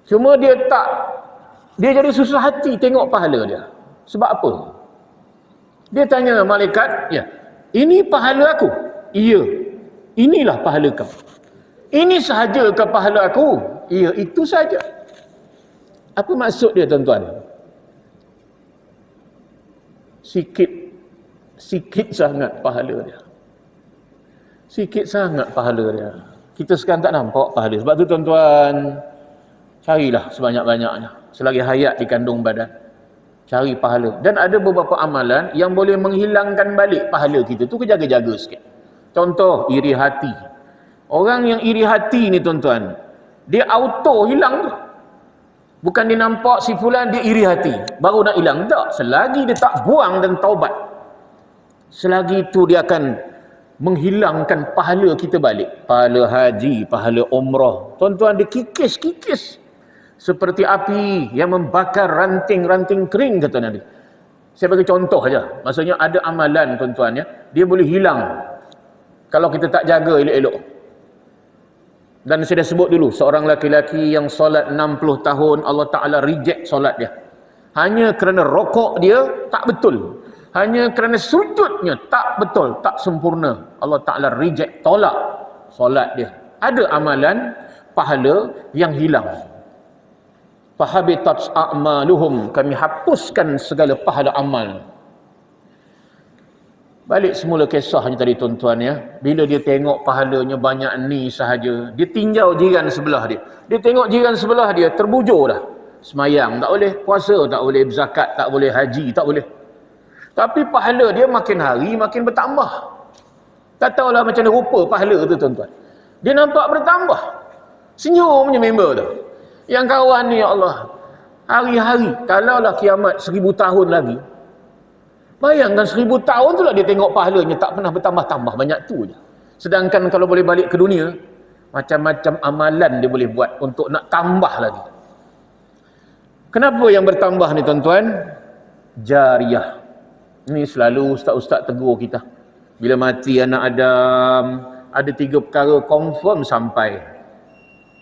Speaker 1: Cuma dia jadi susah hati tengok pahala dia. Sebab apa? Dia tanya malaikat, ya, ini pahala aku? Iya. Inilah pahala kau. Ini sahaja ke pahala aku? Iya, itu saja. Apa maksud dia tuan-tuan? Sikit sangat pahala dia. Sikit sangat pahala dia. Kita sekarang tak nampak pahala. Sebab tu tuan-tuan, carilah sebanyak-banyaknya. Selagi hayat di kandung badan, cari pahala. Dan ada beberapa amalan yang boleh menghilangkan balik pahala kita. Tu kejaga-jaga sikit. Contoh, iri hati. Orang yang iri hati ni tuan-tuan, dia auto hilang tu. Bukan dia nampak si fulan dia iri hati, baru nak hilang. Tak. Selagi dia tak buang dan taubat, selagi itu dia akan menghilangkan pahala kita balik. Pahala haji, pahala umrah. Tuan-tuan, dia kikis-kikis. Seperti api yang membakar ranting-ranting kering, kata Nabi. Saya bagi contoh saja. Maksudnya ada amalan tuan-tuan, ya, dia boleh hilang kalau kita tak jaga elok-elok. Dan saya dah sebut dulu, seorang laki-laki yang solat 60 tahun, Allah Ta'ala reject solat dia. Hanya kerana rokok dia tak betul. Hanya kerana sujudnya tak betul, tak sempurna. Allah Ta'ala reject, tolak solat dia. Ada amalan, pahala yang hilang. Fahabitat a'maluhum, kami hapuskan segala pahala amal. Balik semula kisahnya tadi tuan-tuan, ya. Bila dia tengok pahalanya banyak ni sahaja, dia tinjau jiran sebelah dia. Dia tengok jiran sebelah dia terbujur dah. Semayang tak boleh, puasa tak boleh, zakat tak boleh, haji tak boleh. Tapi pahala dia makin hari makin bertambah. Tak tahulah macam mana rupa pahala tu tuan-tuan. Dia nampak bertambah. Senyumnya member tu. Yang kawan ni, ya Allah, hari-hari, kalaulah kiamat 1000 tahun lagi, bayangkan 1000 tahun tu lah dia tengok pahalanya tak pernah bertambah-tambah, banyak tu je. Sedangkan kalau boleh balik ke dunia, macam-macam amalan dia boleh buat untuk nak tambah lagi. Kenapa yang bertambah ni tuan-tuan? Jariyah. Ini selalu ustaz-ustaz tegur kita. Bila mati anak Adam, ada 3 perkara confirm sampai.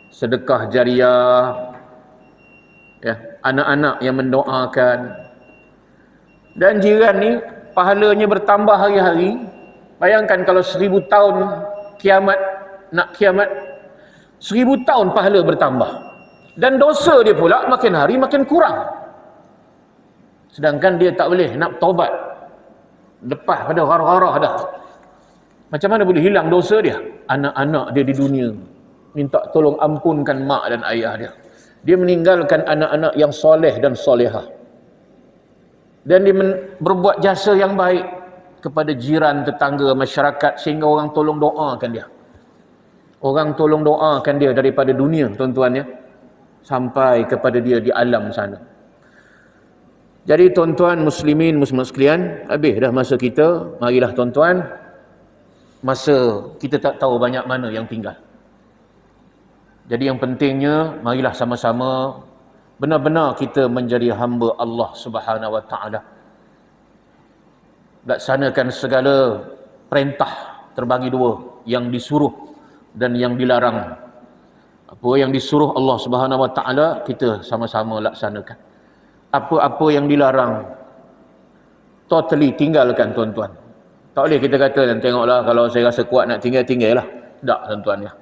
Speaker 1: Sedekah jariyah, ya, anak-anak yang mendoakan. Dan jiran ni pahalanya bertambah hari-hari. Bayangkan kalau 1000 tahun kiamat, nak kiamat, 1000 tahun pahala bertambah. Dan dosa dia pula makin hari makin kurang. Sedangkan dia tak boleh nak taubat. Lepas pada gharah-gharah dah. Macam mana boleh hilang dosa dia? Anak-anak dia di dunia minta tolong ampunkan mak dan ayah dia. Dia meninggalkan anak-anak yang soleh dan solehah. Dan dia berbuat jasa yang baik kepada jiran, tetangga, masyarakat, sehingga orang tolong doakan dia. Orang tolong doakan dia daripada dunia tuan-tuan, ya, sampai kepada dia di alam sana. Jadi tuan-tuan muslimin muslimat sekalian, habis dah masa kita. Marilah tuan-tuan, masa kita tak tahu banyak mana yang tinggal. Jadi yang pentingnya, marilah sama-sama benar-benar kita menjadi hamba Allah Subhanahu Wa Taala. Laksanakan segala perintah terbagi dua, yang disuruh dan yang dilarang. Apa yang disuruh Allah Subhanahu Wa Taala, kita sama-sama laksanakan. Apa-apa yang dilarang, totally tinggalkan tuan-tuan. Tak boleh kita kata, dan tengoklah kalau saya rasa kuat nak tinggal lah. Tak tuan-tuan ya.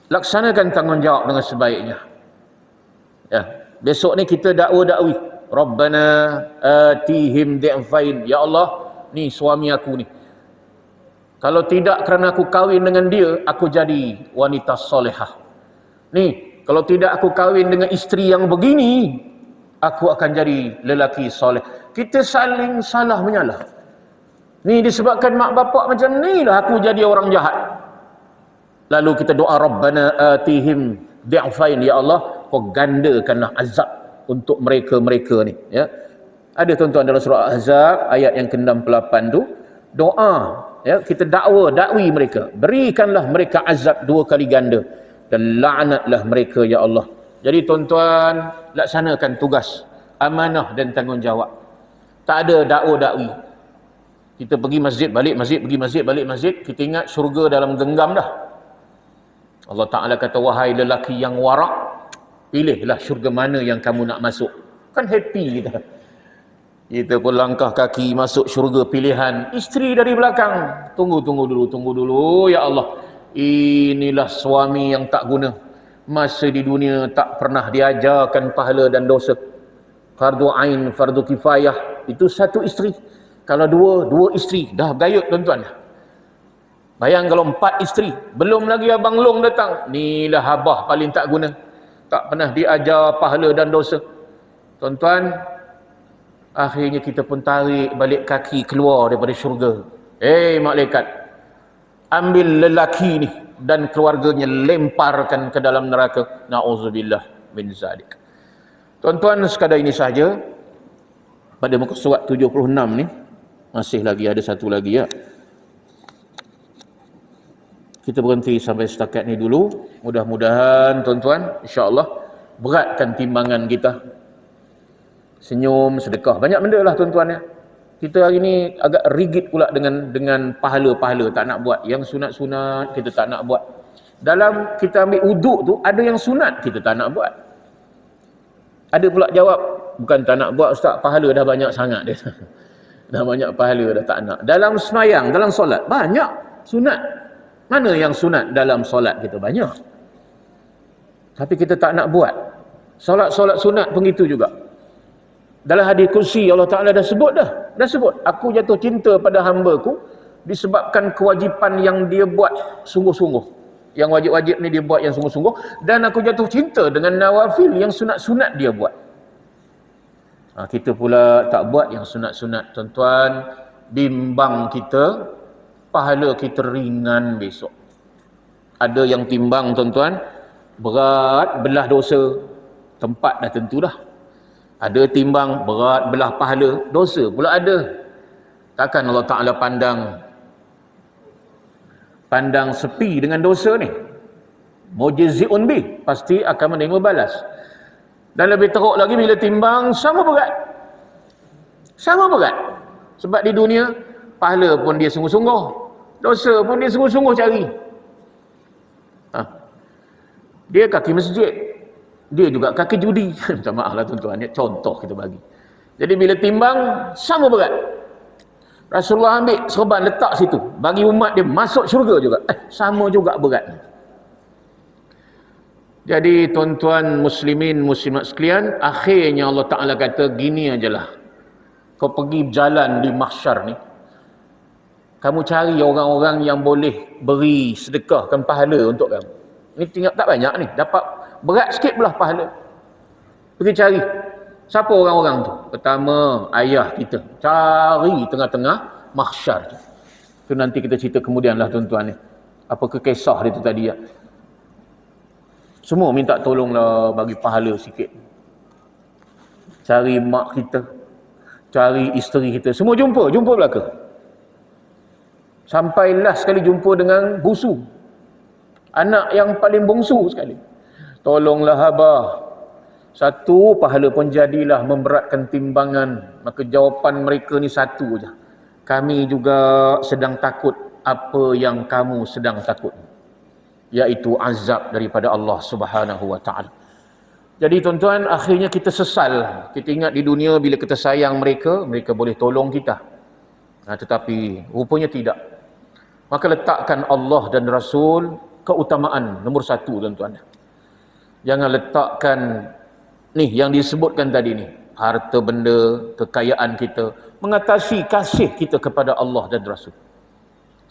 Speaker 1: Laksanakan tanggungjawab dengan sebaiknya. Ya, besok ni kita dakwa-dakwi. Rabbana atihim di'fain. Ya Allah, ni suami aku ni. Kalau tidak kerana aku kahwin dengan dia, aku jadi wanita solehah. Ni, kalau tidak aku kahwin dengan isteri yang begini, aku akan jadi lelaki soleh. Kita saling salah menyalah. Ni disebabkan mak bapak macam ni lah aku jadi orang jahat. Lalu kita doa, Rabbana atihim di'fain. Ya Allah, kau gandakanlah azab untuk mereka-mereka ni. Ya. Ada tuan-tuan dalam surah Ahzab ayat yang ke-68 tu, doa, ya, kita dakwi mereka. Berikanlah mereka azab 2 kali ganda dan laknatlah mereka ya Allah. Jadi tuan-tuan, laksanakan tugas, amanah dan tanggungjawab. Tak ada dakwa-dakwi. Kita pergi masjid, balik masjid, pergi masjid, balik masjid, kita ingat syurga dalam genggam dah. Allah Ta'ala kata, wahai lelaki yang warak, pilihlah syurga mana yang kamu nak masuk. Kan happy kita. Kita pun langkah kaki masuk syurga pilihan. Isteri dari belakang, tunggu dulu ya Allah. Inilah suami yang tak guna. Masa di dunia tak pernah diajarkan pahala dan dosa. Fardu ain, fardu kifayah, itu satu isteri. Kalau dua isteri, dah gayut tuan-tuan. Bayang kalau 4 isteri, belum lagi abang long datang. Inilah abah paling tak guna. Tak pernah diajar pahala dan dosa. Tuan-tuan, akhirnya kita pun tarik balik kaki keluar daripada syurga. Malaikat, ambil lelaki ni dan keluarganya lemparkan ke dalam neraka. Na'udzubillah min zalik. Tuan-tuan, sekadar ini sahaja pada muka surat 76 ni. Masih lagi ada satu lagi ya. Kita berhenti sampai setakat ni dulu. Mudah-mudahan tuan-tuan, insya-Allah beratkan timbangan kita. Senyum, sedekah, banyak benda lah tuan-tuan ya. Kita hari ni agak rigid pula dengan pahala-pahala, tak nak buat. Yang sunat-sunat kita tak nak buat. Dalam kita ambil uduk tu, ada yang sunat kita tak nak buat. Ada pula jawab, bukan tak nak buat ustaz, pahala dah banyak sangat dia. Dah banyak pahala dah tak nak. Dalam semayang, dalam solat, banyak sunat. Mana yang sunat dalam solat kita? Banyak. Tapi kita tak nak buat. Solat-solat sunat pun itu juga. Dalam hadis kursi Allah Ta'ala dah sebut dah. Dah sebut. Aku jatuh cinta pada hamba-Ku disebabkan kewajipan yang dia buat sungguh-sungguh. Yang wajib-wajib ni dia buat yang sungguh-sungguh. Dan aku jatuh cinta dengan nawafil yang sunat-sunat dia buat. Kita pula tak buat yang sunat-sunat. Tuan-tuan, bimbang kita, pahala kita ringan besok. Ada yang timbang tuan-tuan, berat belah dosa, tempat dah tentu dah. Ada timbang berat belah pahala, dosa pula ada. Takkan Allah Ta'ala pandang sepi dengan dosa ni. Mujizi'un bih, pasti akan menerima balas. Dan lebih teruk lagi bila timbang sama berat. Sama berat. Sebab di dunia pahala pun dia sungguh-sungguh, dosa pun dia sungguh-sungguh cari. Dia kaki masjid, dia juga kaki judi. Minta maaf lah tuan-tuan, contoh kita bagi. Jadi bila timbang sama berat. Rasulullah ambil serban letak situ, bagi umat dia masuk syurga juga. Sama juga berat. Jadi tuan-tuan muslimin muslimat sekalian, akhirnya Allah Ta'ala kata gini ajalah. Kau pergi berjalan di mahsyar ni, kamu cari orang-orang yang boleh beri sedekahkan pahala untuk kamu. Ini tinggal tak banyak ni, dapat berat sikit belah pahala. Pergi cari. Siapa orang-orang tu? Pertama, ayah kita. Cari tengah-tengah mahsyar tu. Tu nanti kita cerita kemudian lah tuan-tuan ni. Apa kisah dia tu tadi ya. Semua minta tolonglah bagi pahala sikit. cari mak kita, cari isteri kita, semua jumpa belaka. Sampai last sekali jumpa dengan busu, anak yang paling bongsu sekali. Tolonglah abah, satu pahala pun jadilah memberatkan timbangan. Maka jawapan mereka ni satu je, kami juga sedang takut apa yang kamu sedang takut, iaitu azab daripada Allah Subhanahu wa taala. Jadi tuan-tuan, akhirnya kita sesal. Kita ingat di dunia bila kita sayang mereka, mereka boleh tolong kita. Tetapi rupanya tidak. Maka letakkan Allah dan Rasul keutamaan nombor satu, tuan-tuan. Jangan letakkan ni yang disebutkan tadi ni, harta benda, kekayaan kita mengatasi kasih kita kepada Allah dan Rasul.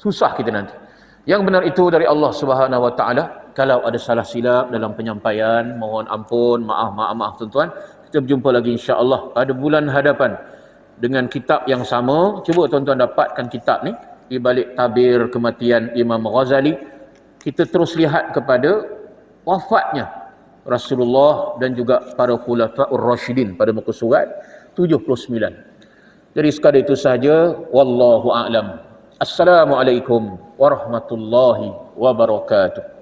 Speaker 1: Susah kita nanti. Yang benar itu dari Allah Subhanahu wa taala. Kalau ada salah silap dalam penyampaian, mohon ampun, maaf tuan-tuan. Kita berjumpa lagi insya-Allah pada bulan hadapan dengan kitab yang sama. Cuba tuan-tuan dapatkan kitab ni di balik tabir kematian Imam Ghazali. Kita terus lihat kepada wafatnya Rasulullah dan juga para khulafaur rasyidin pada muka surat 79. Jadi sekadar itu sahaja, wallahu a'lam. Assalamualaikum warahmatullahi wabarakatuh.